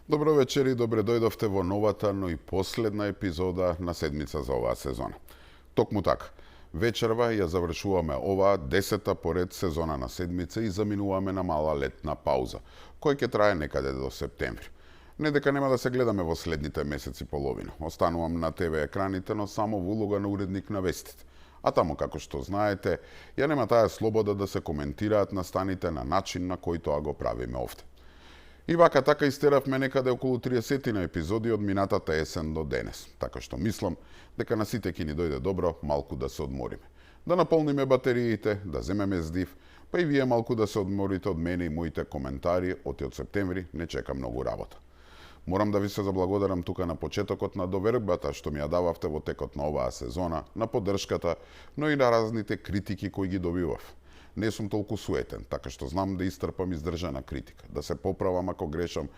Добро вечер и добре дојдовте во новата, но и последна епизода на седмица за оваа сезона. Токму така, вечерва ја завршуваме оваа 10-та поред сезона на седмица и заминуваме на мала летна пауза, која ќе трае некаде до септември. Не дека нема да се гледаме во следните месеци половина. Останувам на ТВ екраните, но само во улога на уредник на вестите. А тамо, како што знаете, ја нема таа слобода да се коментираат настаните на начин на кој тоа го правиме овде. И вака така истеравме некаде околу 30 на епизоди од минатата есен до денес. Така што мислам дека на сите ќе ни дојде добро малку да се одмориме. Да наполниме батериите, да земеме здив, па и вие малку да се одморите од мене и моите коментари, од септември не чека многу работа. Морам да ви се заблагодарам тука на почетокот на довербата што ми ја дававте во текот на оваа сезона, на поддршката, но и на разните критики кои ги добивав. Не сум толку суетен, така што знам да истрпам издржана критика, да се поправам ако грешам,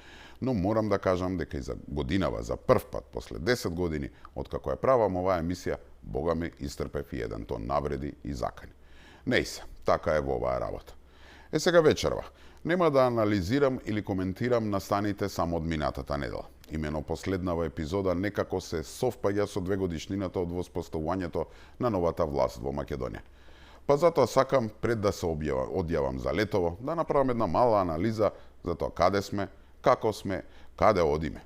но морам да кажам дека и за годинава, за прв пат, после 10 години, откако ја правам оваа емисија, бога ми истрпев и еден тон навреди и закани. Не се, така е во оваа работа. Сега вечерва, нема да анализирам или коментирам настаните само од минатата недела. Имено последнава епизода некако се совпаѓа со 2 годишнината од воспоставувањето на новата власт во Македонија. Па затоа сакам, пред да се одјавам за летово, да направам една мала анализа за тоа каде сме, како сме, каде одиме.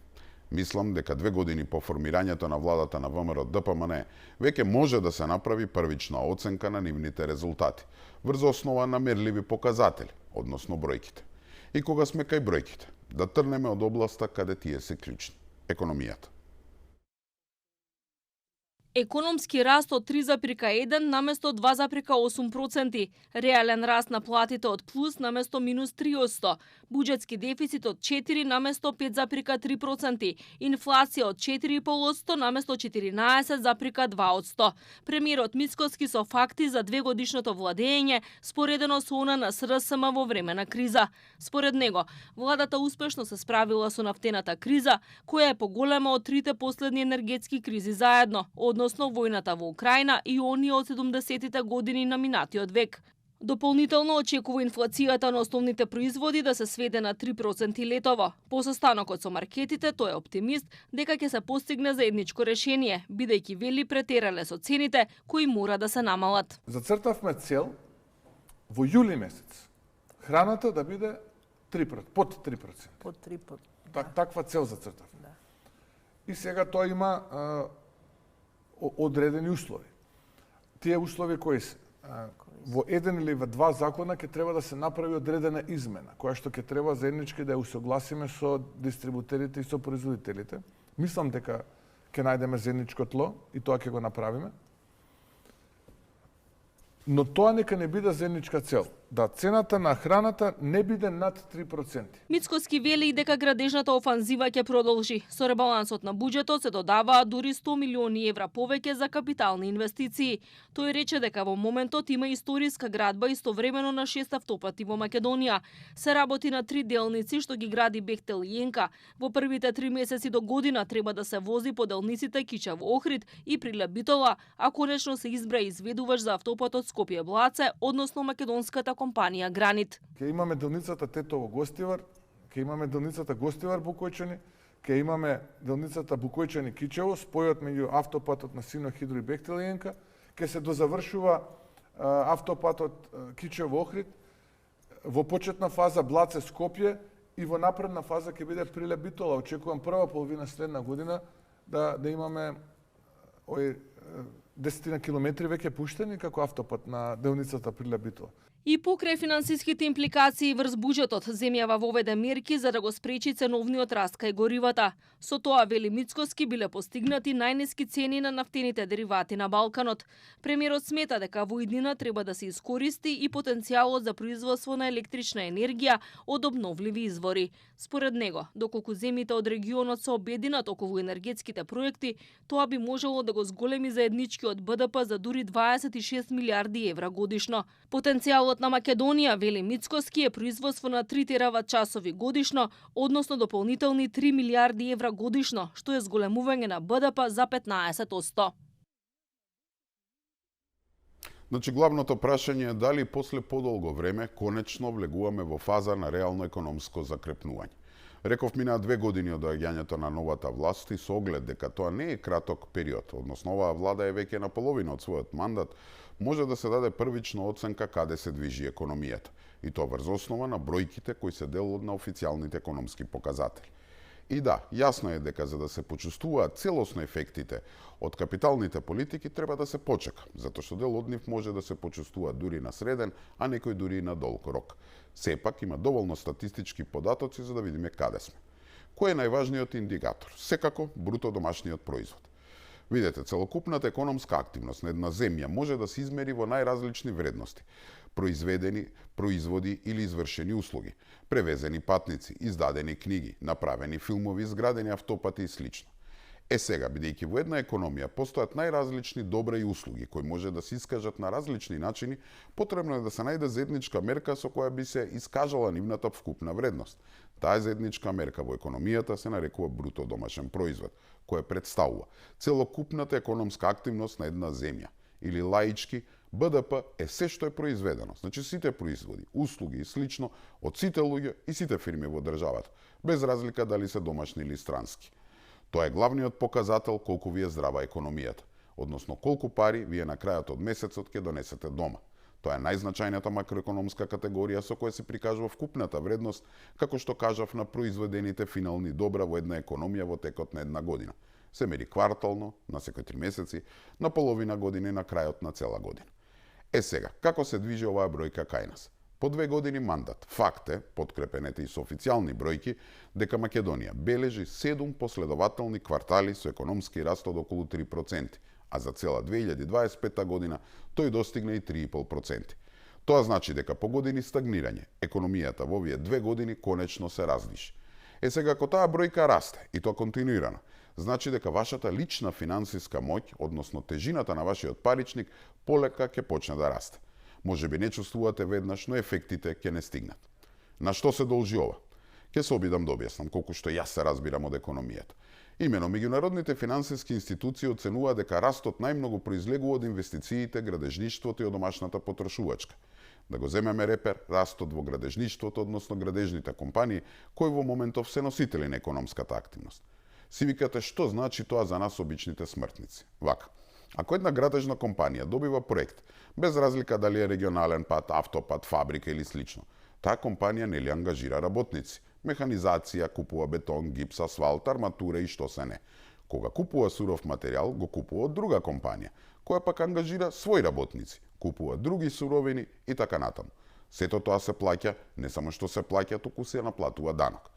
Мислам дека 2 години по формирањето на владата на ВМРО ДПМН веќе може да се направи првична оценка на нивните резултати, врз основа на мерливи показатели, односно бројките. И кога сме кај бројките, да трнеме од областа каде тие се клучни – економијата. Економски раст од 3,1 наместо 2,8%, реален раст на платите од плюс наместо минус 3%, буџетски дефицит од 4 наместо 5,3%, инфлација од 4,5% наместо 14,2%. Премиерот Мицкоски со факти за 2 годишното владење, споредено со она на СРСМ во време на криза. Според него, владата успешно се справила со нафтената криза, која е поголема од трите последни енергетски кризи заедно, односно војната во Украина и оние од 70-тите години на минатиот век. Дополнително очекува инфлацијата на основните производи да се сведе на 3% летово. По состанокот со маркетите, тој е оптимист дека ќе се постигне заедничко решение, бидејќи вели претерале со цените кои мора да се намалат. Зацртавме цел во јули месец храната да биде под 3%. Под 3%. Таква цел зацртавме. Да. И сега тоа има одредени услови. Тие услови кои се? Во еден или во 2 закона ќе треба да се направи одредена измена, која што ќе треба заеднички да ја усогласиме со дистрибутерите и со производителите. Мислам дека ќе најдеме заедничко тло и тоа ќе го направиме. Но тоа нека не биде заедничка цел, да цената на храната не биде над 3%. Мицкоски вели и дека градежната офанзива ќе продолжи. Со ребалансот на буџетот се додаваат дури 100 милиони евра повеќе за капитални инвестиции. Тој рече дека во моментот има историска градба истовремено на 6 автопати во Македонија. Се работи на 3 делници што ги гради Бехтел и Енка. Во првите 3 месеци до година треба да се вози по делниците Кичево Охрид и Прилеп Битола, а конечно се избра изведувач за автопатот Скопје Блаце, односно македонската компанија Гранит. Ке имаме делницата Тетово Гостивар, ке имаме делницата Гостивар Букојчани, ке имаме делницата Букојчани Кичево, спојот меѓу автопатот на Сино Хидро и Бехтел и Енка, ке се дозавршува автопатот Кичево Охрид, во почетна фаза Блаце Скопје и во напредна фаза ќе биде Прилеп Битола. Очекувам прва половина следна година да имаме 10 километри веќе пуштени како автопат на делницата Прилеп Битола. И покрај финансиските импликации врз буџетот, земјава воведе мерки за да го спречи ценовниот раст кај горивата. Со тоа, вели Мицкоски, биле постигнати најниски цени на нафтените деривати на Балканот. Премиерот смета дека во иднина треба да се искористи и потенцијалот за производство на електрична енергија од обновливи извори. Според него, доколку земјите од регионот се обединат околу енергетските проекти, тоа би можело да го зголеми заедничкиот БДП за дури 26 милиарди евра годишно. Потенцијалот Ставот на Македонија, вели Мицкоски, е производство на 3 терават-часови годишно, односно дополнителни 3 милиарди евра годишно, што е зголемување на БДП за 15%. Значи, главното прашање е дали после подолго време конечно влегуваме во фаза на реално економско закрепнување. Реков, минаа 2 години од доаѓањето на новата власт и со оглед дека тоа не е краток период, односно оваа влада е веќе на половина од својот мандат, може да се даде првична оценка каде се движи економијата, и тоа врз основа на бројките кои се дел од на официјалните економски показатели. И да, јасно е дека за да се почувствуваат целосно ефектите од капиталните политики треба да се почека, затоа што дел од нив може да се почувствува дури на среден, а некој дури и на долг рок. Сепак има доволно статистички податоци за да видиме каде сме. Кој е најважниот индикатор? Секако бруто домашниот производ. Видете, целокупната економска активност на една земја може да се измери во најразлични вредности. Произведени производи или извршени услуги, превезени патници, издадени книги, направени филмови, изградени автопати и слично. Сега, бидејќи во една економија постојат најразлични добра и услуги кои може да се искажат на различни начини, потребно е да се најде заедничка мерка со која би се искажала нивната вкупна вредност. Таа заедничка мерка во економијата се нарекува бруто домашен производ, која представува целокупната економска активност на една земја, или лаички, БДП е се што е произведено, значи сите производи, услуги и слично од сите луѓе и сите фирми во државата, без разлика дали се домашни или странски. Тоа е главниот показател колку ви е здрава економијата, односно колку пари вие на крајот од месецот ќе донесете дома. Тоа е најзначајната макроекономска категорија со која се прикажува вкупната вредност, како што кажав, на произведените финални добра во една економија во текот на една година. Се мери квартално, на секој 3 месеци, на половина година и на крајот на цела година. Сега, како се движи оваа бројка кај нас? По 2 години мандат, факт е, подкрепенете и со официјални бројки, дека Македонија бележи 7 последователни квартали со економски раст од околу 3%, а за цела 2025 година тој достигна и 3,5%. Тоа значи дека по години стагнирање, економијата во овие 2 години конечно се раздвижи. Сега, ако таа бројка расте, и тоа континуирано, значи дека вашата лична финансиска моќ, односно тежината на вашиот паричник, полека ќе почне да расте. Може би не чувствувате веднаш, но ефектите ќе не стигнат. На што се должи ова? Ќе се обидам да објаснам колку што јас се разбирам од економијата. Имено, меѓународните финансиски институции оценуваат дека растот најмногу произлегува од инвестициите, градежништвото и од домашната потрошувачка. Да го земеме репер, растот во градежништвото, односно градежните компании, кои во моментов се носители на економската активност. Си викате што значи тоа за нас обичните смртници? Вака. Ако една градежна компанија добива проект, без разлика дали е регионален пат, автопат, фабрика или слично, таа компанија нели ангажира работници, механизација, купува бетон, гипс, асфалт, арматура и што се не. Кога купува суров материјал, го купува од друга компанија, која пак ангажира своји работници, купува други суровини и така натаму. Сето тоа се плаќа, не само што се плаќа, туку се наплатува данок.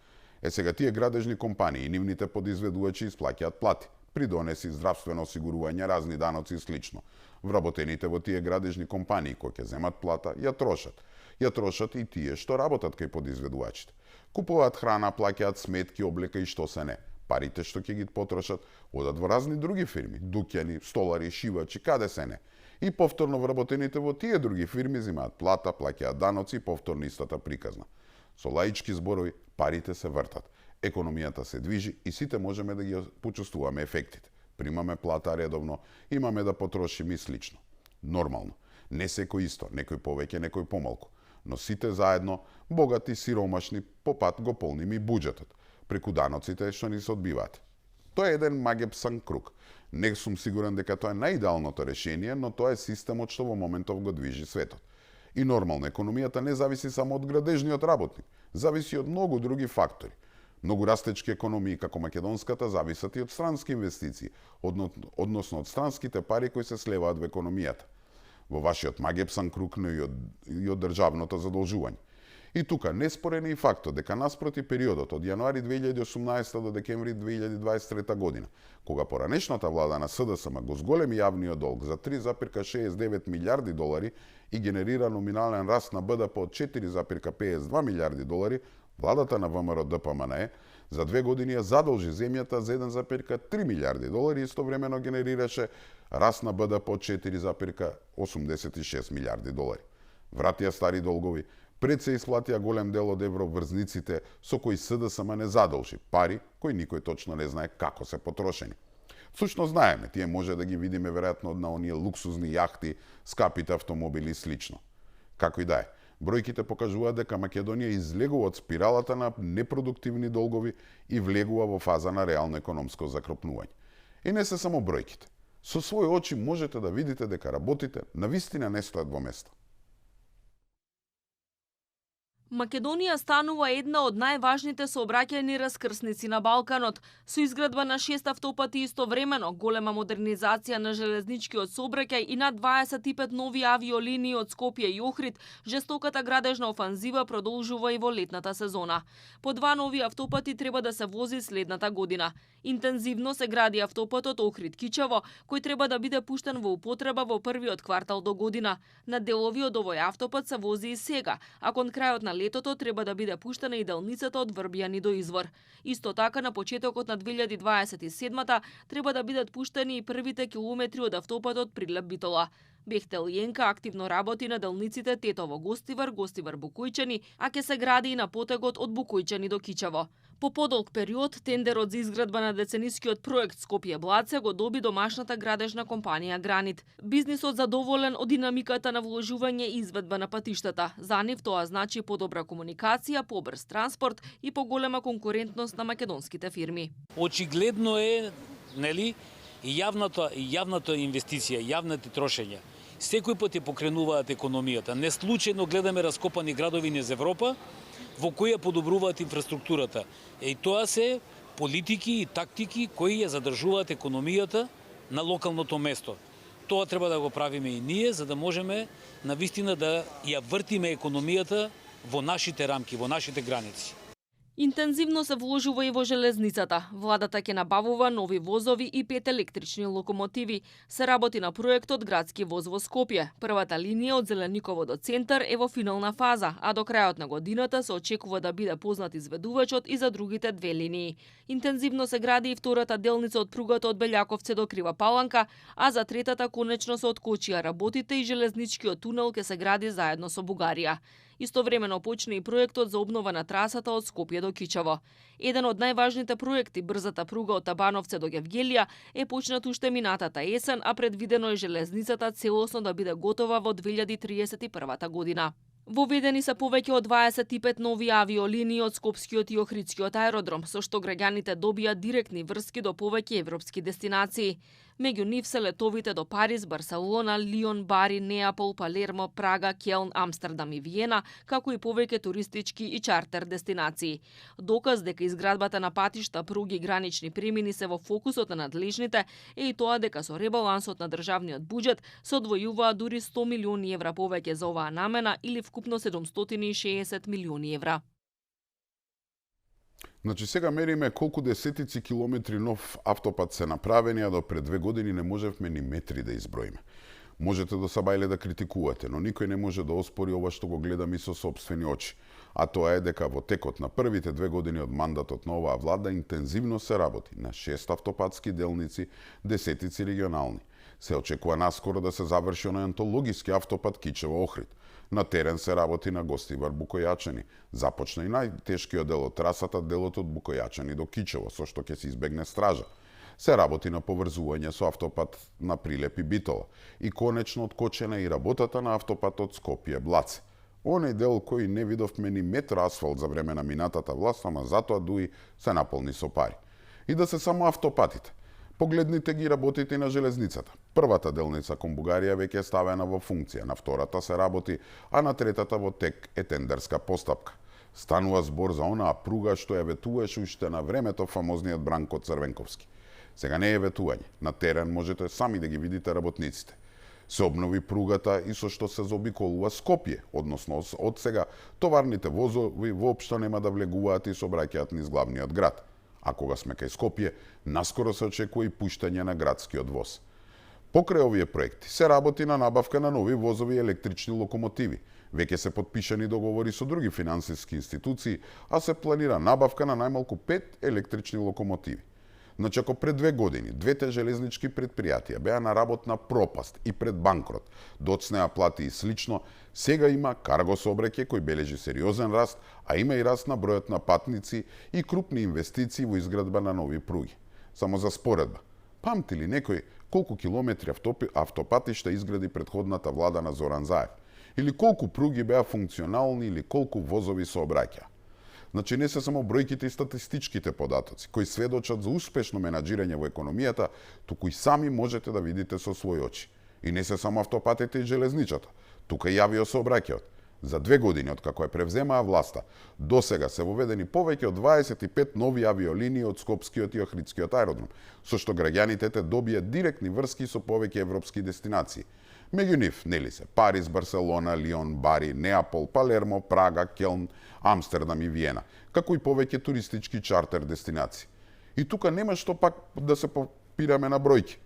Сега тие градежни компании и нивните подизведувачи исплаќаат плати, придонеси, здравствено осигурување, разни даноци и слично. Вработените во тие градежни компании кои ќе земат плата, ја трошат. Ја трошат и тие што работат кај подизведувачите. Купуваат храна, плаќаат сметки, облека и што се не. Парите што ќе ги потрошат одат во разни други фирми, дуќани, столари, шивачи, каде се не. И повторно вработените во тие други фирми земаат плата, плаќаат даноци и повторно истата приказна. Со лаички зборови, парите се вртат. Економијата се движи и сите можеме да ги почувствуваме ефектите. Примаме плата редовно, имаме да потрошиме и слично. Нормално. Не секој исто, некој повеќе, некој помалку. Но сите заедно, богати, сиромашни, по пат го полниме и буџетот, преку даноците што ни се одбиваат. Тоа е еден магепсан круг. Не сум сигурен дека тоа е најидеалното решение, но тоа е системот што во моментов го движи светот. И нормално, економијата не зависи само од градежниот работник, зависи од многу други фактори. Многу растечки економии како македонската зависат и од странски инвестиции, односно од странските пари кои се слеваат во економијата. Во вашиот магепсан круг, но и од државното задолжување. И тука неспорен е и фактот дека наспроти периодот од јануари 2018 до декември 2023 година, кога поранешната влада на СДСМ го зголеми јавниот долг за 3,69 милиарди долари и генерира номинален раст на БДП од 4,52 милиарди долари, владата на ВМРО ДПМНЕ за 2 години ја задолжи земјата за 1,3 милиарди долари и истовремено генерираше раст на БДП од 4,86 милиарди долари. вратија стари долгови, пред се исплатија голем дел од евроврзниците со кои СДСМ не задолжи пари кои никој точно не знае како се потрошени. Сушно знаеме, тие може да ги видиме веројатно на оние луксузни јахти, скапите автомобили и слично. Како и да е, бројките покажуваат дека Македонија излегува од спиралата на непродуктивни долгови и влегува во фаза на реално економско закрупнување. И не се само бројките. Со своји очи можете да видите дека работите навистина не стојат во место. Македонија станува една од најважните сообраќајни раскрсници на Балканот, со изградба на 6 автопати истовремено, голема модернизација на железничкиот сообраќај и над 25 нови авиолинии од Скопје и Охрид, жестоката градежна офанзива продолжува и во летната сезона. По 2 нови автопати треба да се вози следната година. Интензивно се гради автопатот Охрид-Кичево, кој треба да биде пуштен во употреба во првиот квартал до година. На делови од овој автопат се вози и сега, а кон крајот на летото треба да биде пуштена и делницата од Врбјани до Извор. Исто така на почетокот на 2027-та треба да бидат пуштени и првите километри од автопатот Прилеп-Битола. Бехтел Јенка активно работи на делниците Тетово-Гостивар, Гостивар-Букојчани, а ќе се гради и на потегот од Букојчани до Кичево. По подолг период, тендерот за изградба на деценискиот проект Скопје-Блаце го доби домашната градежна компанија Гранит. Бизнисот задоволен од динамиката на вложување и изведба на патиштата. За нив тоа значи подобра комуникација, побрз транспорт и поголема конкурентност на македонските фирми. Очигледно е, нели, јавната инвестиција, јавните трошења. Секој пат ја покренуваат економијата. Не случајно гледаме раскопани градови низ Европа, во кои ја подобруваат инфраструктурата. И тоа се политики и тактики кои ја задржуваат економијата на локалното место. Тоа треба да го правиме и ние, за да можеме навистина да ја вртиме економијата во нашите рамки, во нашите граници. Интензивно се вложува и во железницата. Владата ќе набавува нови возови и 5 електрични локомотиви. Се работи на проектот Градски воз во Скопје. Првата линија од Зелениково до центар е во финална фаза, а до крајот на годината се очекува да биде познат изведувачот и за другите 2 линии. Интензивно се гради и втората делница од пругата од Белјаковце до Крива Паланка, а за третата конечно се откочија работите и железничкиот тунел ќе се гради заедно со Бугарија. Истовремено почне и проектот за обнова на трасата од Скопје до Кичево. Еден од најважните проекти, брзата пруга од Табановце до Гевгелија, е почнат уште минатата есен, а предвидено е железницата целосно да биде готова во 2031 година. Воведени се повеќе од 25 нови авиолинии од Скопскиот и Охридскиот аеродром, со што граѓаните добијат директни врски до повеќе европски дестинации. Меѓу нив се летовите до Париз, Барселона, Лион, Бари, Неапол, Палермо, Прага, Келн, Амстердам и Виена, како и повеќе туристички и чартер дестинации. Доказ дека изградбата на патишта, пруги и гранични премини се во фокусот на надлежните е и тоа дека со ребалансот на државниот буџет се одвојуваат дури 100 милиони евра повеќе за оваа намена или вкупно 760 милиони евра. Значи сега мериме колку десетици километри нов автопат се направени, а до пред 2 години не можевме ни метри да изброиме. Можете до сабајле да критикувате, но никој не може да оспори ова што го гледам и со сопствени очи. А тоа е дека во текот на првите 2 години од мандатот на оваа влада интензивно се работи на 6 автопатски делници, десетици регионални. Се очекува наскоро да се заврши оној антологиски автопат Кичево-Охрид. На терен се работи на Гостивар-Букојачани. Започна и најтешкиот дел од трасата, делот од Букојачани до Кичево, со што ќе се избегне стража. Се работи на поврзување со автопат на Прилеп и Битола. И конечно откочена и работата на автопатот Скопје-Блаце. Оној дел кој не видовме ни метр асфалт за време на минатата власт, ама затоа дуи се наполни со пари. И да се само автопатите. Погледнете ги работите на железницата. Првата делница кон Бугарија веќе е ставена во функција, на втората се работи, а на третата во тек е тендерска постапка. Станува збор за онаа пруга што ја ветуваше уште на времето фамозниот Бранко Црвенковски. Сега не е ветување. На терен можете сами да ги видите работниците. Се обнови пругата и со што се заобиколува Скопје, односно од сега товарните возови воопшто нема да влегуваат и сообраќаат низ главниот град. А кога сме кај Скопје, наскоро се очекува и пуштање на градскиот воз. Покрај овие проекти се работи на набавка на нови возови и електрични локомотиви. Веќе се потпишани договори со други финансиски институции, а се планира набавка на најмалку 5 електрични локомотиви. Значи, ако пред 2 години двете железнички предпријатија беа на работна пропаст и пред банкрот, доцнеа плати и слично, сега има карго сообраќај кој бележи сериозен раст, а има и раст на бројот на патници и крупни инвестиции во изградба на нови пруги. Само за споредба, памти ли некој колку километри автопатишта изгради претходната влада на Зоран Заев? Или колку пруги беа функционални или колку возови сообраќаа? Значи, не се само бројките и статистичките податоци кои сведочат за успешно менаџирање во економијата, туку и сами можете да видите со своји очи. И не се само автопатите и железничата, тука и авиосообраќајот. За 2 години од како ја превземаа власта, досега се воведени повеќе од 25 нови авиолинии од Скопскиот и Охридскиот аеродром, со што граѓаните добија директни врски со повеќе европски дестинации. Меѓу нив, нели се, Париз, Барселона, Лион, Бари, Неапол, Палермо, Прага, Келн, Амстердам и Виена, како и повеќе туристички чартер дестинации. И тука нема што пак да се попираме на бројки.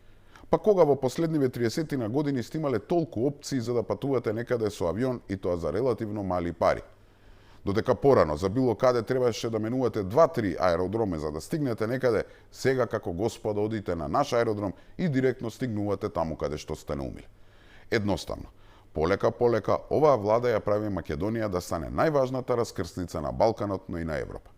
Па кога во последниве 30 на години сте имале толку опции за да патувате некаде со авион и тоа за релативно мали пари? Додека порано за било каде требаше да менувате 2-3 аеродроми за да стигнете некаде, сега како господа одите на наш аеродром и директно стигнувате таму каде што сте наумили. Едноставно, полека оваа влада ја прави Македонија да стане најважната раскрсница на Балканот, но и на Европа.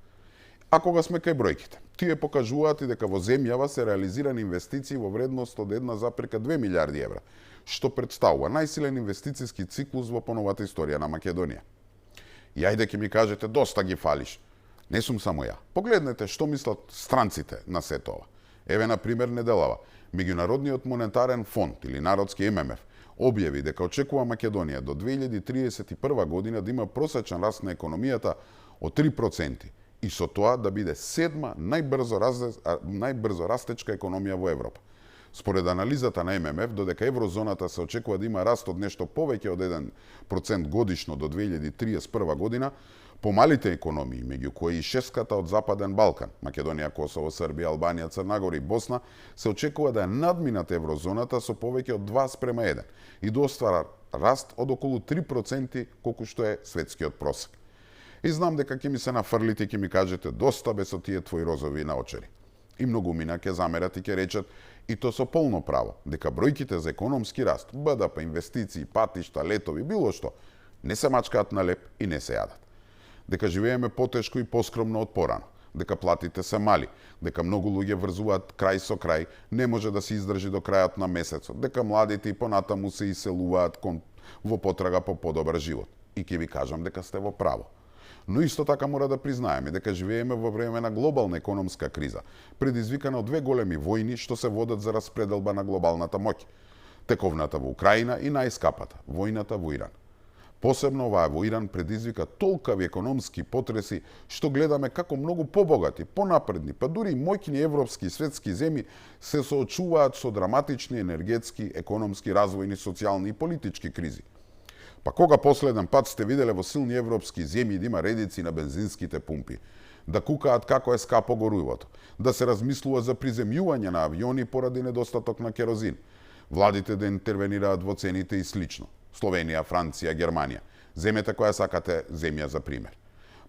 А кога сме кај бројките, тие покажуваат и дека во земјава се реализирани инвестиции во вредност од 1,2 милиарди евра, што представува најсилен инвестициски циклус во поновата историја на Македонија. И ајде ќе ми кажете, доста ги фалиш. Не сум само ја. Погледнете што мислат странците на сето ова. Еве, на пример, неделава, Меѓународниот монетарен фонд или народски ММФ објави дека очекува Македонија до 2031 година да има просечен раст на економијата од 3%. И со тоа да биде 7-ма најбрзо растечка економија во Европа. Според анализата на ММФ, додека еврозоната се очекува да има раст од нешто повеќе од 1% годишно до 2031 година, помалите економии, меѓу кои и шестката од Западен Балкан, Македонија, Косово, Србија, Албанија, Црна Гора и Босна, се очекува да ја надминат еврозоната со повеќе од 2:1 и да оствара раст од околу 3% колку што е светскиот просек. И знам дека ќе ми се нафрлите и ќе ми кажете доста бе со тие твои розови наочари. И многумина ќе замерат и ќе речат, и то со полно право, дека бројките за економски раст, БДП, инвестиции, патишта, летови, било што, не се мачкаат на леп и не се јадат. Дека живееме потешко и поскромно од порано, дека платите се мали, дека многу луѓе врзуваат крај со крај, не може да се издржи до крајот на месецот, дека младите и понатаму се иселуваат во потрага по подобар живот. И ќе ви кажам дека сте во право. Но исто така мора да признаеме дека живееме во време на глобална економска криза, предизвикана од 2 големи војни што се водат за распределба на глобалната моќ. Тековната во Украина и најскапата, војната во Иран. Посебно оваа во Иран предизвика толкави економски потреси што гледаме како многу побогати, понапредни, па дури и моќни европски и светски земји се соочуваат со драматични енергетски, економски, развојни, социјални и политички кризи. Па кога последен пат сте виделе во силни европски земји да има редици на бензинските пумпи, да кукаат како е скапо горивото, да се размислува за приземјување на авиони поради недостаток на керозин, владите да интервенираат во цените и слично. Словенија, Франција, Германија, земјата која сакате земја за пример.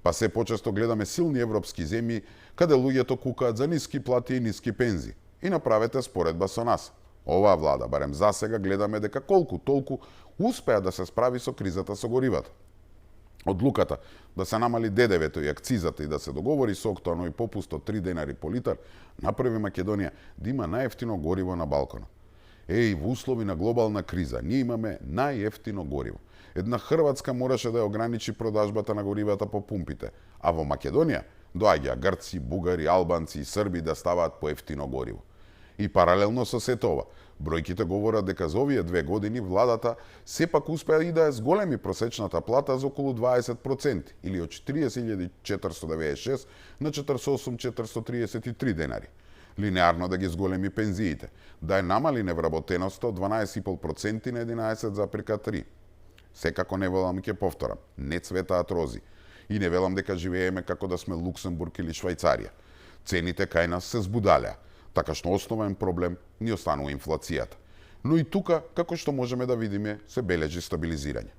Па се почесто гледаме силни европски земји каде луѓето кукаат за ниски плати и ниски пензии. И направете споредба со нас. Оваа влада, барем за сега, гледаме дека колку толку успеа да се справи со кризата со горивата. Одлуката да се намали ДДВ-то и акцизата и да се договори со актуелно и попуст од 3 денари по литар, направи Македонија да има најефтино гориво на Балканот. Во услови на глобална криза, ние имаме најефтино гориво. Една Хрватска мораше да ја ограничи продажбата на горивата по пумпите, а во Македонија доаѓа грци, бугари, албанци и срби да ставаат по ефтино гориво. И паралелно со сето ова, бројките говорат дека за овие 2 години владата сепак успеа и да ја зголеми просечната плата за околу 20%, или од 40.496 на 48.433 денари. Линеарно да ги зголеми пензиите, да ја намали невработеноста од 12,5% на 11,3%. Секако не велам и ќе повторам, не цветаат рози. И не велам дека живееме како да сме Луксембург или Швајцарија. Цените кај нас се збудалеа, така што основен проблем ни останува инфлацијата. Но и тука, како што можеме да видиме, се бележи стабилизирање.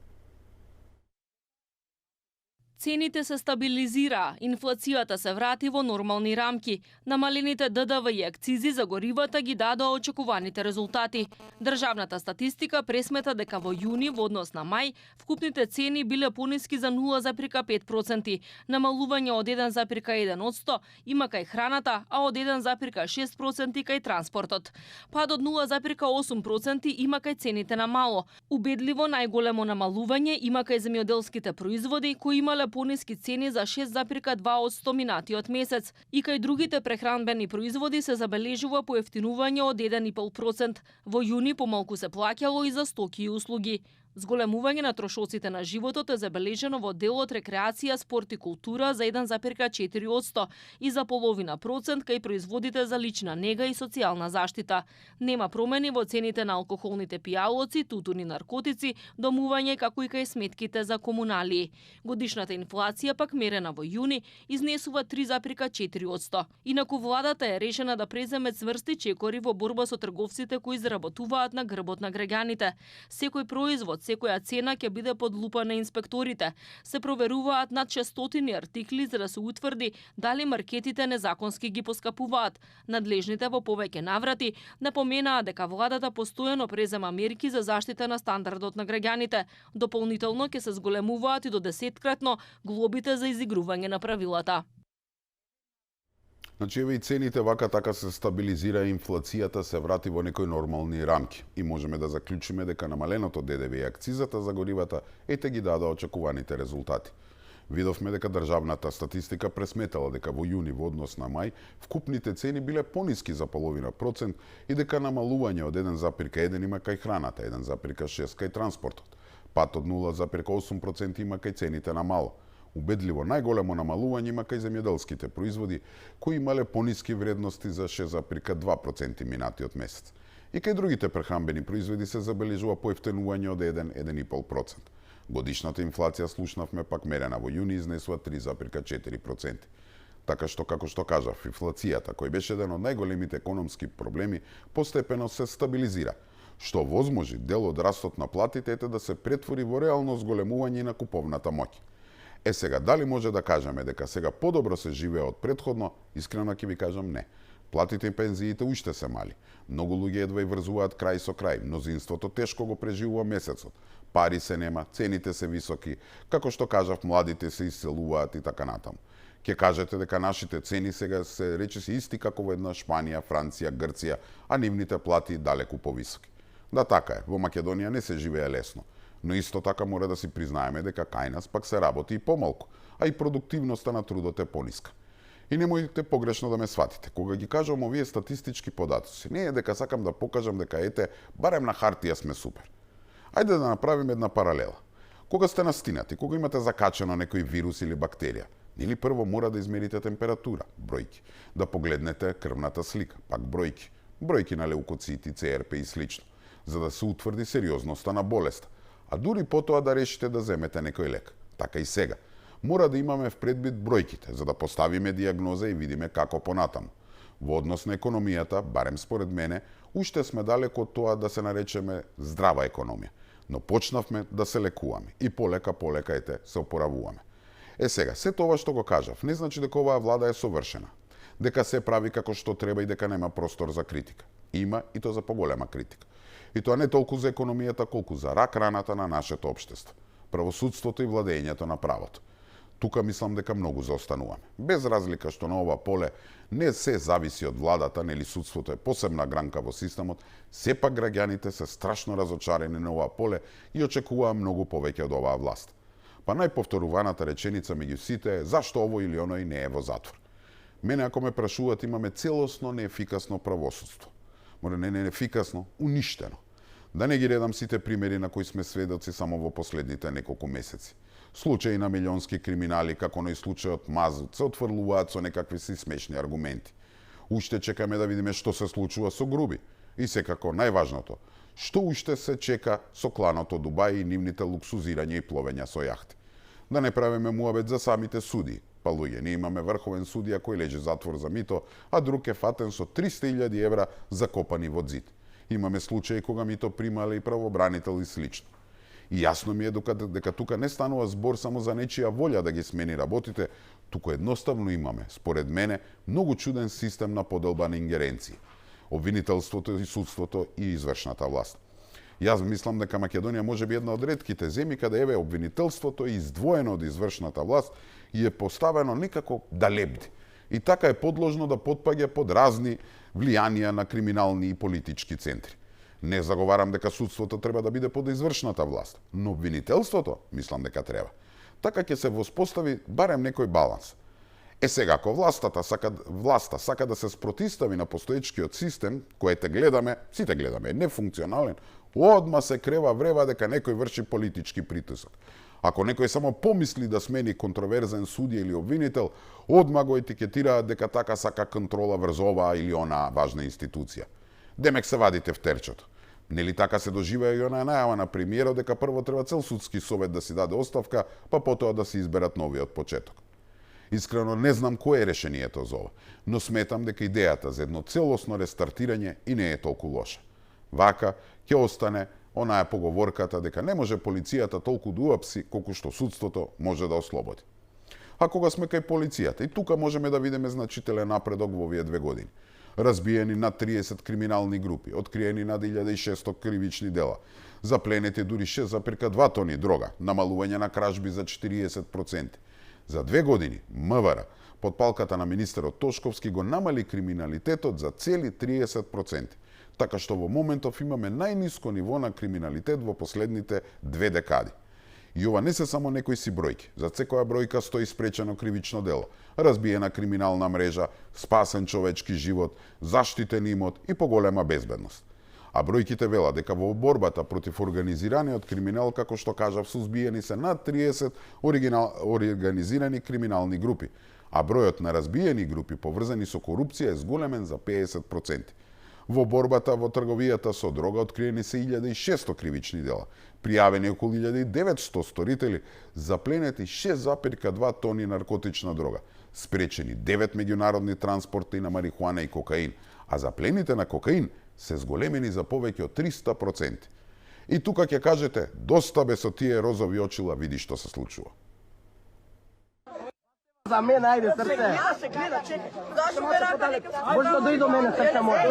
Цените се стабилизираа, инфлацијата се врати во нормални рамки, намалените ДДВ и акцизи за горивата ги дадоа очекуваните резултати. Државната статистика пресмета дека во јуни во однос на мај вкупните цени биле пониски за 0,5%, намалување од 1,1% има кај храната, а од 1,6% кај транспортот. Пад од 0,8% има кај цените на мало. Убедливо најголемо намалување има кај земјоделските производи кои имале пониски цени за 6,2% минатиот месец. И кај другите прехранбени производи се забележува поевтинување од 1,5%. Во јуни помалку се плаќало и за стоки и услуги. Зголемување на трошоците на животот е забележено во делот рекреација, спорт и култура за 1,4% и за половина процент кај производите за лична нега и социјална заштита. Нема промени во цените на алкохолните пијалоци, тутуни, наркотици, домување како и кај сметките за комуналии. Годишната инфлација пак мерена во јуни изнесува 3,4%. Инаку владата е решена да преземе цврсти чекори во борба со трговците кои заработуваат на грбот на граѓаните. Секој производ, секоја цена ќе биде под лупа на инспекторите. Се проверуваат над 600 артикли за да се утврди дали маркетите незаконски ги поскапуваат. Надлежните во повеќе наврати напоменаа дека владата постојано презема мерки за заштита на стандардот на граѓаните. Дополнително ќе се зголемуваат и до 10-кратно глобите за изигрување на правилата. Значи, еве и цените вака така се стабилизира, инфлацијата се врати во некои нормални рамки. И можеме да заклучиме дека намаленото ДДВ и акцизата за горивата ете ги дадоа очекуваните резултати. Видовме дека државната статистика пресметала дека во јуни во однос на мај вкупните цени биле пониски за половина процент и дека намалување од 1,1 има кај храната, 1,6 кај транспортот. Пат од 0,8% има кај цените на мало. Убедливо најголемо намалување има кај земјоделските производи, кои имале пониски вредности за 6,2% минатиот месец. И кај другите прехранбени производи се забележува поевтенување од 1,5%. Годишната инфлација, слушнавме, пак мерена во јуни, изнесува 3,4%. Така што, како што кажав, инфлацијата, кој беше еден од најголемите економски проблеми, постепено се стабилизира, што возможи дел од растот на платите ете да се претвори во реално зголемување на куповната моќ. Сега, дали може да кажеме дека сега подобро се живее од претходно? Искрено ќе ви кажам не. Платите и пензиите уште се мали. Многу луѓе едва и врзуваат крај со крај. Мнозинството тешко го преживува месецот. Пари се нема, цените се високи, како што кажав, младите се иселуваат и така натаму. Ќе кажете дека нашите цени сега се речиси исти како во една Шпанија, Франција, Грција, а нивните плати далеку повисоки. Да, така е, во Македонија не се живее лесно. Но исто така мора да си признаеме дека кај нас пак се работи и помалку, а и продуктивноста на трудот е пониска. И немојте погрешно да ме сватите. Кога ги кажам овие статистички податоци, не е дека сакам да покажам дека ете, барем на хартија сме супер. Ајде да направиме една паралела. Кога сте настинати, кога имате закачено некој вирус или бактерија, или прво мора да измерите температура, бројки, да погледнете крвната слика, пак бројки, бројки на леукоцити, ЦРП и слично, за да се утврди сериозноста на болеста. А дури потоа да решите да земете некој лек. Така и сега. Мора да имаме впредвид бројките, за да поставиме диагноза и видиме како понатаму. Во однос на економијата, барем според мене, уште сме далеко од тоа да се наречеме здрава економија. Но почнавме да се лекуваме и полека ете се опоравуваме. Сега, сето ова што го кажав, не значи дека оваа влада е совршена. Дека се прави како што треба и дека нема простор за критика. Има и то за поголема критика. И тоа не толку за економијата, колку за рак-раната на нашето општество. Правосудството и владењето на правото. Тука мислам дека многу заостануваме. Без разлика што на ова поле не се зависи од владата, нели судството е посебна гранка во системот, сепак граѓаните се страшно разочарени на ова поле и очекуваа многу повеќе од оваа власт. Па најповторуваната реченица меѓу сите е зашто овој или оној не е во затвор. Мене ако ме прашуват, имаме целосно неефикасно правосудство. Море не неефикасно, уништено. Да не ги редам сите примери на кои сме сведоци само во последните неколку месеци. Случаи на милионски криминали, како на и случајот Мазут, се отфрлуваат со некакви си смешни аргументи. Уште чекаме да видиме што се случува со Груби. И секако најважното, што уште се чека со кланот од Дубај и нивните луксузирања и пловења со јахти. Да не правиме муабет за самите суди. Па луѓе, ние имаме врховен судија кој лежи затвор за мито, а друг е фатен со 300.000 евра закопани во зид. Имаме случаи кога мито примале и правобранител и слично. И јасно ми е дека тука не станува збор само за нечија волја да ги смени работите, туку едноставно имаме, според мене, многу чуден систем на поделба на ингеренции. Обвинителството и судството и извршната власт. Јас мислам дека Македонија може би една од ретките земји каде еве обвинителството е издвоено од извршната власт и е поставено некако да лебди. И така е подложно да потпаѓа под разни влијанија на криминални и политички центри. Не заговарам дека судството треба да биде под извршната власт, но обвинителството мислам дека треба. Така ќе се воспостави барем некој баланс. Сега, ако власта сака да се спротистави на постоечкиот систем, кој сите гледаме, е нефункционален, одма се крева врева дека некој врши политички притисок. Ако некој само помисли да смени контроверзен судија или обвинител, одма го етикетираат дека така сака контрола врз оваа или онаа важна институција. Демек се вадите в терчето. Нели така се доживеа и онаа најава на премиерот дека прво треба цел судски совет да си даде оставка, па потоа да се изберат нови од почеток. Искрено не знам кое е решението за ова, но сметам дека идејата за едно целосно рестартирање и не е толку лоша. Вака ќе остане онаа поговорката дека не може полицијата толку да уапси колку што судството може да ослободи. А кога сме кај полицијата, и тука можеме да видиме значителен напредок во овие 2 години. Разбиени над 30 криминални групи, откриени над 1600 кривични дела, запленети дури 6,2 тони дрога, намалување на кражби за 40%. За 2 години МВР под палката на министерот Тошковски го намали криминалитетот за цели 30%, така што во моментов имаме најниско ниво на криминалитет во последните 2 декади. И ова не се само некои си бројки. За секоја бројка стои спречено кривично дело, разбиена криминална мрежа, спасен човечки живот, заштитен имот и поголема безбедност. А бројките велат дека во борбата против организираниот криминал, како што кажав, сузбиени се над 30 организирани криминални групи, а бројот на разбиени групи поврзани со корупција е зголемен за 50%. Во борбата во трговијата со дрога откриени се 1600 кривични дела, пријавени околу 1900 сторители, запленети 6,2 тони наркотична дрога, спречени 9 меѓународни транспорти на марихуана и кокаин, а заплените на кокаин се зголемени за повеќе од 300%. И тука ќе кажете, доста бе со тие розови очила, види што се случува. За мене, ајде, срце. Гледа се, гледа, чекай. Зашо ме рака? Може да дојде до мене, срце моја.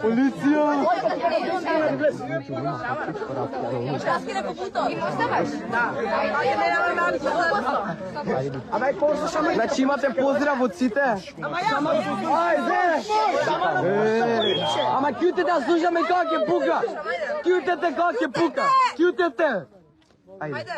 Полиција! Значи имате поздрав од сите? Ајде! Ама кјутете да слушаме како ќе пука! Кјутете како ќе пука! Кјутете! Ајде!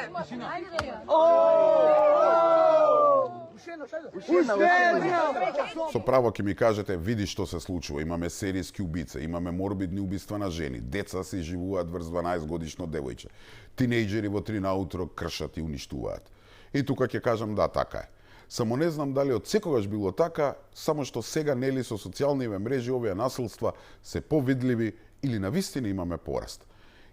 Со право ќе ми кажете, види што се случува. Имаме серијски убица, имаме морбидни убиства на жени, деца се живуваат врз 12 годишно девојче, тинејџери во 3 наутро кршат и уништуваат. И тука ќе кажам да, така е. Само не знам дали од секогаш било така, само што сега нели со социјалните мрежи овие насилства се повидливи или навистина имаме пораст.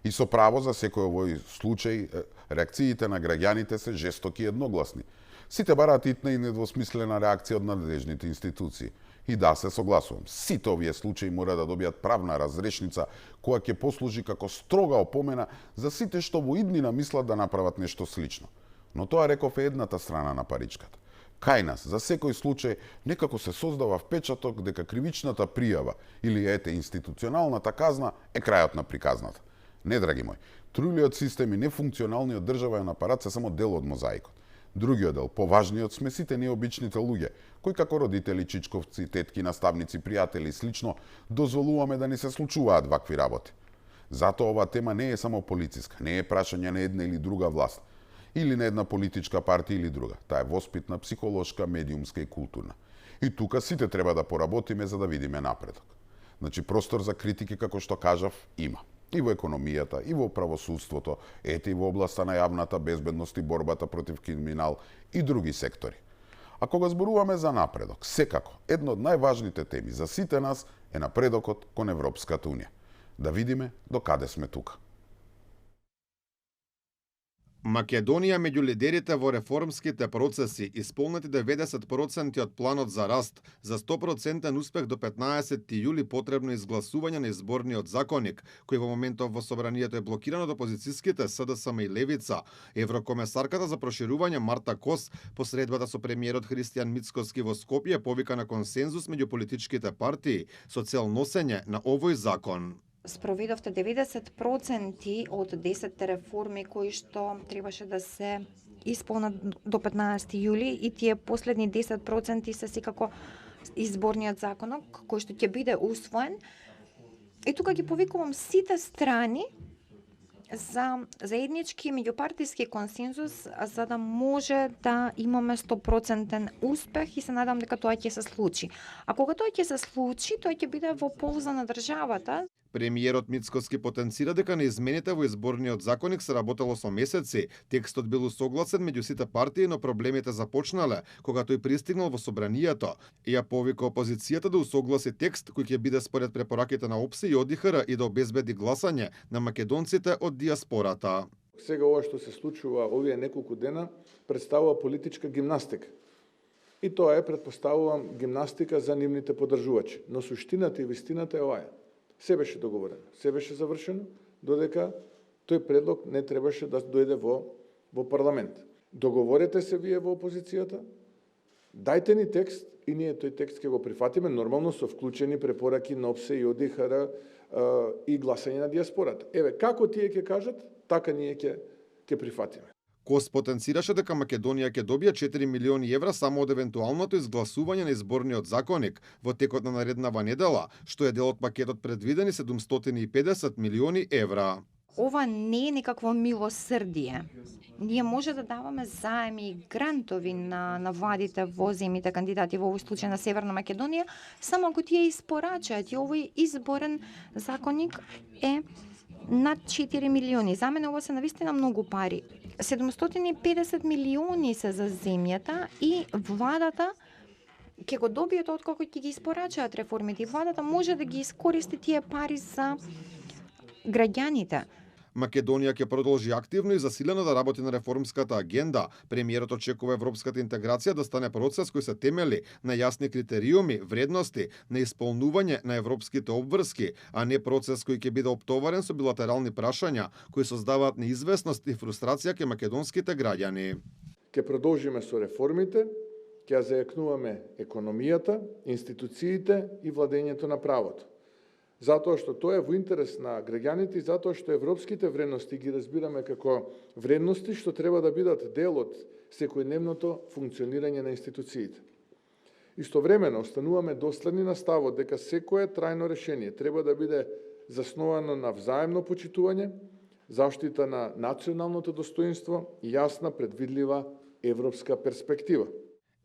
И со право за секој овој случај реакциите на граѓаните се жестоки и едногласни. Сите бараат итна и недвосмислена реакција од надлежните институции. И да, се согласувам, сите овие случаи мора да добијат правна разрешница која ќе послужи како строга опомена за сите што во иднина мислат да направат нешто слично. Но тоа, реков, е едната страна на паричката. Кај нас, за секој случај, некако се создава впечаток дека кривичната пријава или институционалната казна е крајот на приказната. Не, драги мои, трулиот систем и нефункционалниот државен апарат се само дел од мозаикот. Другиот дел, поважниот, сме сите необичните луѓе, кои како родители, чичковци, тетки, наставници, пријатели и слично, дозволуваме да ни се случуваат вакви работи. Затоа оваа тема не е само полициска, не е прашање на една или друга власт, или на една политичка партија или друга. Таа е воспитна, психолошка, медиумска и културна. И тука сите треба да поработиме за да видиме напредок. Значи, простор за критики, како што кажав, има. И во економијата, и во правосудството, и во областа на јавната безбедност и борбата против криминал и други сектори. А кога зборуваме за напредок, секако, една од најважните теми за сите нас е напредокот кон Европската унија. Да видиме до каде сме тука. Македонија меѓу лидерите во реформските процеси, исполнети 90% од планот за раст, за 100% успех до 15 јули потребно изгласување на изборниот законник, кој во моментов во собранието е блокиран од опозицијските СДСМ и Левица. Еврокомесарката за проширување Марта Кос, посредбата со премиерот Христијан Мицкоски во Скопје, повика на консензус меѓу политичките партии со цел носење на овој закон. Спроведовте 90% од 10 реформи кои што требаше да се исполнат до 15 јули и тие последни 10% се секако изборниот законок кој што ќе биде усвоен. И тука ги повикувам сите страни за заеднички меѓупартиски консензус за да може да имаме 100% успех и се надам дека тоа ќе се случи. А кога тоа ќе се случи, тоа ќе биде во полза на државата. Премиерот Мицкоски потенцира дека на измените во изборниот законник се работело со месеци. Текстот бил усогласен меѓу сите партии, но проблемите започнале кога тој пристигнал во собранието. Ја повика опозицијата да усогласи текст кој ќе биде според препораките на ОПСЕ и ОДИХР и да обезбеди гласање на македонците од диаспората. Сега ова што се случува овие неколку дена представува политичка гимнастика. И тоа е, претпоставувам, гимнастика за нивните поддржувачи. Но суштината и вистината е оваа. Се беше договорено, се беше завршено, додека тој предлог не требаше да дојде во парламент. Договорете се вие во опозицијата, дајте ни текст и ние тој текст ќе го прифатиме, нормално со вклучени препораки на ОПСЕ и ОДИХР и гласање на диаспората. Еве, како тие ќе кажат, така ние ќе прифатиме. Кос потенцираше дека Македонија ќе добие 4 милиони евра само од евентуалното изгласување на изборниот законник во текот на нареднава недела, што е дел од пакетот предвидени 750 милиони евра. Ова не е никакво милосрдие. Ние може да даваме заеми и грантови на владите во земјите кандидати, во овој случај на Северна Македонија, само ако тие испорачаат. И овој изборен законник е над 4 милиони. За мене ова се навистина многу пари. 750 милиони се за земјата и владата ќе го добие тоа откако ќе ги испорачаат реформите. И владата може да ги искористи тие пари за граѓаните. Македонија ќе продолжи активно и засилено да работи на реформската агенда. Премиерот очекува европската интеграција да стане процес кој се темели на јасни критериуми, вредности, на исполнување на европските обврски, а не процес кој ќе биде оптоварен со билатерални прашања кои создаваат неизвестност и фрустрација кај македонските граѓани. Ќе продолжиме со реформите, ќе зајакнуваме економијата, институциите и владењето на правото. Затоа што тоа е во интерес на граѓаните и затоа што европските вредности ги разбираме како вредности што треба да бидат дел од секојдневното функционирање на институциите. Истовремено остануваме доследни на ставот дека секое трајно решение треба да биде засновано на взаемно почитување, заштита на националното достоинство и јасна предвидлива европска перспектива.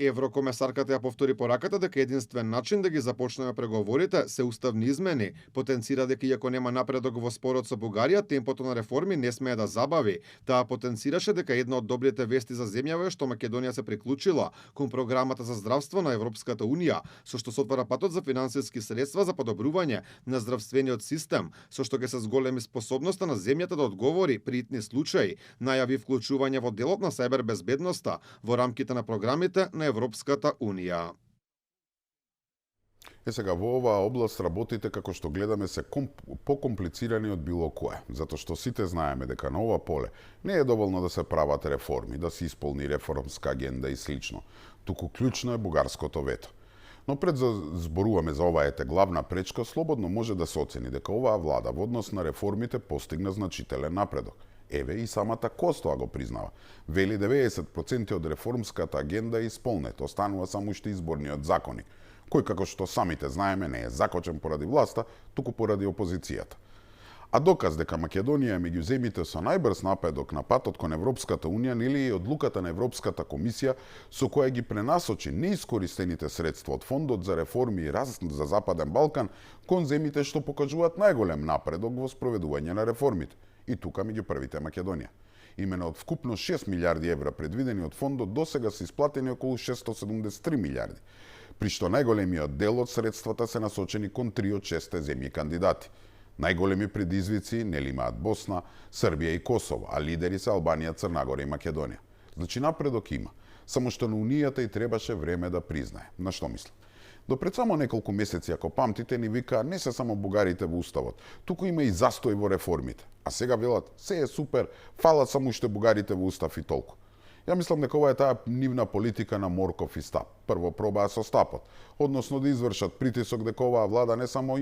Еврокомесарката ја повтори пораката дека единствен начин да ги започнеме преговорите се уставни измени. Потенцира дека иако нема напредок во спорот со Бугарија, темпото на реформи не смее да забави. Таа потенцираше дека една од добрите вести за земјава е што Македонија се приклучила кон програмата за здравство на Европската унија, со што се отвара патот за финансиски средства за подобрување на здравствениот систем, со што ќе се зголеми способноста на земјата да одговори при итни случаи, најави вклучување во делот на сајбербезбедноста во рамките на програмите на Европската унија. Сега во оваа област работите, како што гледаме, се покомплицирани од било кое, затоа што сите знаеме дека на ова поле не е доволно да се прават реформи, да се исполни реформска агенда и слично, туку клучно е бугарското вето. Но пред да зборуваме за оваа главна пречка, слободно може да се оцени дека оваа влада во однос на реформите постигна значителен напредок. Еве и самата Костова го признава. Вели 90% од реформската агенда е исполнет, останува само уште изборниот законник, кој, како што самите знаеме, не е закочен поради власта, туку поради опозицијата. А доказ дека Македонија е меѓу земјите со најбрз напредок на патот кон Европската унија, нели и одлуката на Европската комисија со која ги пренасочи неискористените средства од фондот за реформи и раст за Западен Балкан кон земјите што покажуваат најголем напредок во спроведување на реформите. И тука меѓу првите Македонија. Имено од вкупно 6 милиарди евра предвидени од фондот, досега се исплатени околу 673 милиарди, при што најголемиот дел од средствата се насочени кон 3 од 6 земји кандидати. Најголеми предизвици нели имаат Босна, Србија и Косово, а лидери се Албанија, Црна Гора и Македонија. Значи напредок има, само што на Унијата и требаше време да признае. На што мислам? До пред само неколку месеци, ако памтите, ни вика не се само бугарите во уставот, туку има и застој во реформите. А сега велат, се е супер, фалат само уште бугарите во устав и толку. Ја мислам дека ова е таа нивна политика на морков и стап. Прво пробаа со стапот, односно да извршат притисок дека оваа влада не само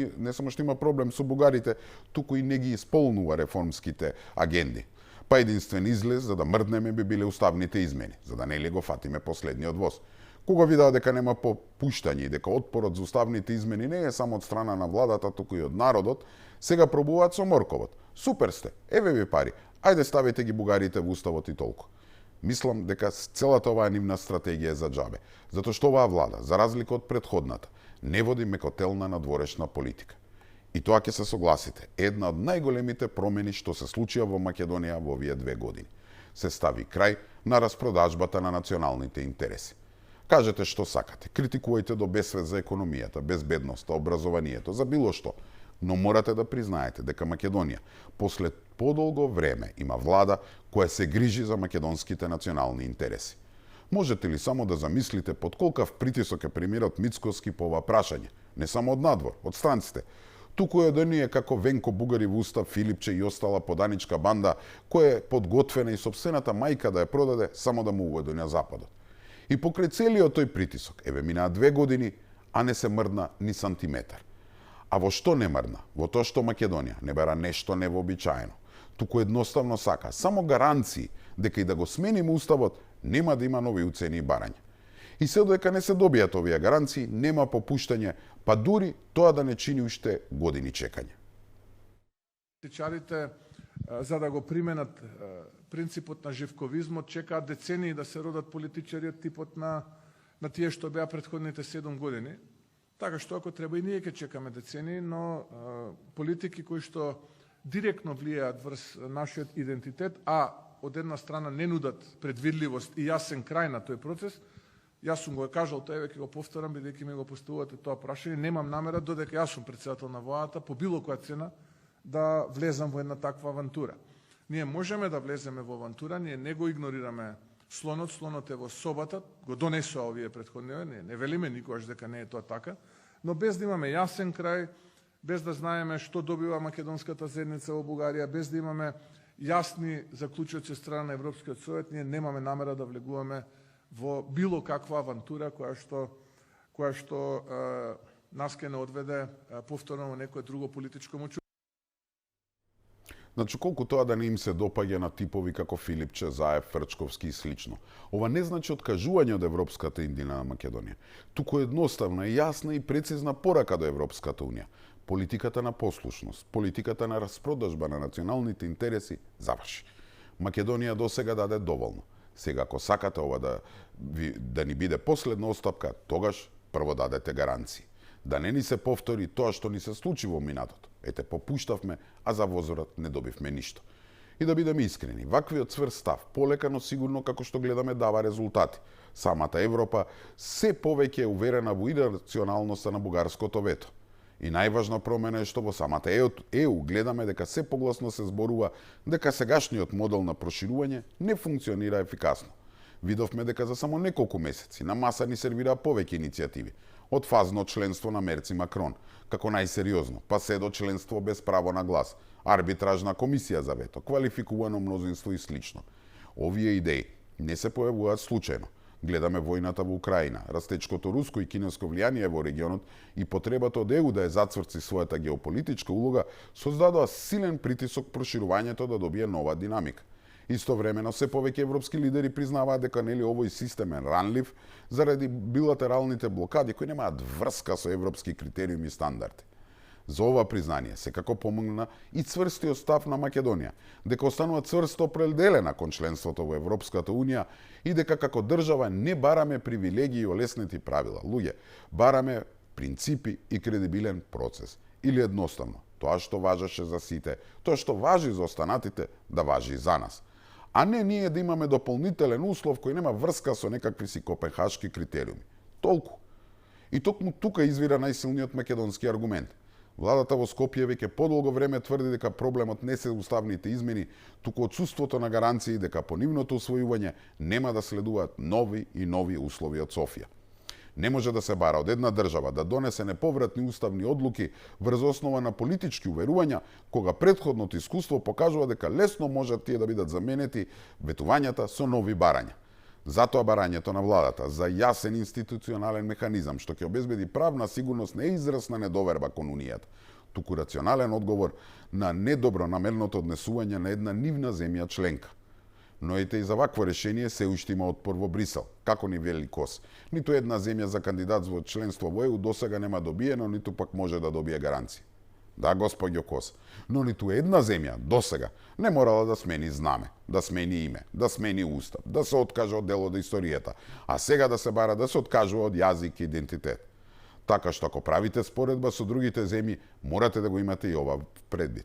што има проблем со бугарите, туку и не ги исполнува реформските агенди. Па единствен излез за да мрднеме би биле уставните измени, за да не ли го фатиме последниот воз. Кога видаа дека нема попуштање и дека отпорот за уставните измени не е само од страна на владата, туку и од народот, сега пробуваат со морковот. Супер сте, еве ви пари, ајде ставете ги бугарите во уставот и толку. Мислам дека целата оваа нивна стратегија е за џабе, затоа што оваа влада, за разлика од претходната, не води мекотелна надворешна политика. И тоа ќе се согласите, една од најголемите промени што се случија во Македонија во овие 2 години. Се стави крај на распродажбата на националните интереси. Кажете што сакате, критикувајте до безсвет за економијата, безбедноста, образованието, за било што, но морате да признаете дека Македонија после подолго време има влада која се грижи за македонските национални интереси. Можете ли само да замислите под колкав притисок е премиерот Мицкоски по ова прашање, не само од надвор, од странците, туку е од оние како Венко Бугари во устав, Филипче и остала поданичка банда која е подготвена и сопствената мајка да ја продаде само да му уведе на западот. И покрај целиот тој притисок, еве минаа 2 години, а не се мрдна ни сантиметар. А во што не мрдна? Во тоа што Македонија не бара нешто невообичаено, туку едноставно сака само гаранции дека и да го смениме уставот, нема да има нови уцени и барања. И се додека не се добијат овие гаранции, нема попуштање, па дури тоа да не чини уште години чекање. Политичарите, за да го применат принципот на живковизмот, чекаат децении да се родат политичари од типот на тие што беа претходните 7 години. Така што ако треба и ние ќе чекаме децении, но политики кои што директно влијаат врз нашиот идентитет, а од една страна не нудат предвидливост и јасен крај на тој процес, јас сум го кажал тоа, ќе го повторам, бидејќи ми го поставувате тоа прашање, немам намера додека јас сум претседател на владата по било која цена да влезам во една таква авантура. Ние можеме да влеземе во авантура, ние не го игнорираме слонот, слонот е во собата, го донесоа овие претходни, не велиме никогаш дека не е тоа така, но без да имаме јасен крај, без да знаеме што добива македонската заедница во Бугарија, без да имаме јасни заклучоци страна на Европскиот совет, ние немаме намера да влегуваме во било каква авантура која што нас ке не одведе повторно во некое друго политичко мочу. Значи, колку тоа да не им се допаѓа на типови како Филипче, Заев, Фрчковски и слично. Ова не значи откажување од Европската идеја на Македонија, туку едноставна, јасна и прецизна порака до Европската унија. Политиката на послушност, политиката на распродажба на националните интереси заврши. Македонија досега даде доволно. Сега, ако сакате ова да ни биде последна остапка, тогаш прво дадете гаранции. Да не ни се повтори тоа што ни се случи во минатото. Ете, попуштавме, а за возорот не добивме ништо. И да бидеме искрени, ваквиот цврст став, полека но сигурно како што гледаме дава резултати. Самата Европа се повеќе е уверена во ирационалноста на бугарското вето. И најважна промена е што во самата ЕУ гледаме дека се погласно се зборува дека сегашниот модел на проширување не функционира ефикасно. Видовме дека за само неколку месеци на маса ни сервира повеќе иницијативи. Од фазно членство на Мерци Макрон, како најсериозно, па се до членство без право на глас, арбитражна комисија за вето, квалификувано мнозинство и слично. Овие идеи не се појавуваат случајно. Гледаме војната во Украина, растечкото руско и кинеско влијание во регионот и потребата од ЕУ да ја зацврци својата геополитичка улога создадоа силен притисок проширувањето да добие нова динамика. Истовремено, се повеќе европски лидери признаваат дека нели овој систем е ранлив заради билатералните блокади кои немаат врска со европски критериуми и стандарди. За ова признание секако помогна и цврстиот став на Македонија, дека останува цврсто определена кон членството во Европската унија и дека како држава не бараме привилегии и олеснети правила. Луѓе, бараме принципи и кредибилен процес. Или едноставно, тоа што важеше за сите, тоа што важи за останатите, да важи и за нас. А не ние да имаме дополнителен услов кој нема врска со некакви си копенхашки критериуми. Толку. И токму тука извира најсилниот македонски аргумент. Владата во Скопје веќе подолго време тврди дека проблемот не се уставните измени, туку отсуството на гаранции дека по нивното усвојување нема да следуваат нови и нови услови од Софија. Не може да се бара од една држава да донесе неповратни уставни одлуки врз основа на политички уверувања, кога претходното искуство покажува дека лесно можат тие да бидат заменети ветувањата со нови барања. Затоа барањето на владата за јасен институционален механизам што ќе обезбеди правна сигурност не е израз на недоверба кон Унијата, туку рационален одговор на недобронамерното однесување на една нивна земја членка. Но ете и за вакво решение се уште има отпор во Брисел. Како ни вели Кос, ниту една земја за кандидат во членство во ЕУ досега нема добиено, ниту пак може да добие гаранции. Да, господјо Кос, но ниту една земја досега не морала да смени знаме, да смени име, да смени устав, да се откаже од дел од историјата, а сега да се бара да се откажува од јазик и идентитет. Така што ако правите споредба со другите земји, морате да го имате и ова предвид.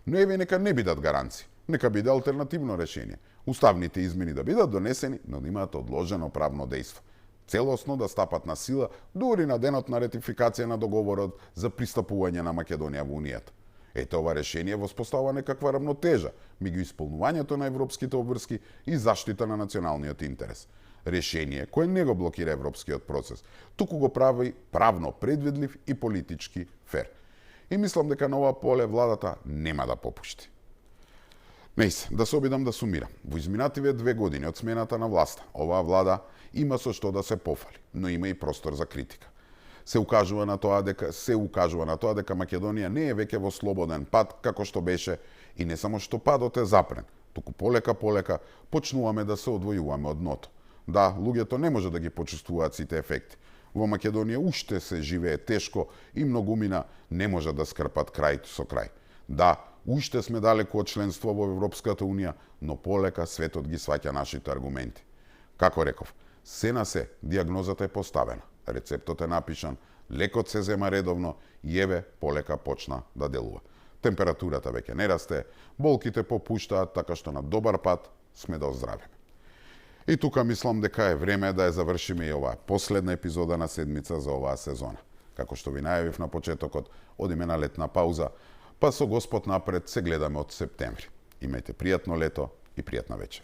Но еве нека не бидат гаранции, нека биде алтернативно решение. Уставните измени да бидат донесени, но да имаат одложено правно дејство. Целосно да стапат на сила дури на денот на ратификација на договорот за пристапување на Македонија во Унијата. Ете ова решение воспоставува некаква равнотежа меѓу исполнувањето на европските обврски и заштита на националниот интерес. Решение кое не го блокира европскиот процес, туку го прави правно предвидлив и политички фер. И мислам дека на ова поле владата нема да попушти. Мејс, да се обидам да сумирам. Во изминативе 2 години од смената на власта, оваа влада има со што да се пофали, но има и простор за критика. Се укажува на тоа дека Македонија не е веќе во слободен пат како што беше и не само што падот е запрен, туку полека почнуваме да се одвојуваме од дното. Да, луѓето не може да ги почувствуваат сите ефекти. Во Македонија уште се живее тешко и многумина не може да скрпат крај со крај. Да, уште сме далеку од членство во Европската Унија, но полека светот ги сваќа нашите аргументи. Како реков, се на се диагнозата е поставена, рецептот е напишан, лекот се зема редовно и еве полека почна да делува. Температурата веќе не расте, болките попуштаат, така што на добар пат сме да оздравиме. И тука мислам дека е време да ја завршиме и оваа последна епизода на седмица за оваа сезона. Како што ви најавив на почетокот, одиме на летна пауза, па со Господ напред се гледаме од септември. Имајте пријатно лето и пријатна вечер.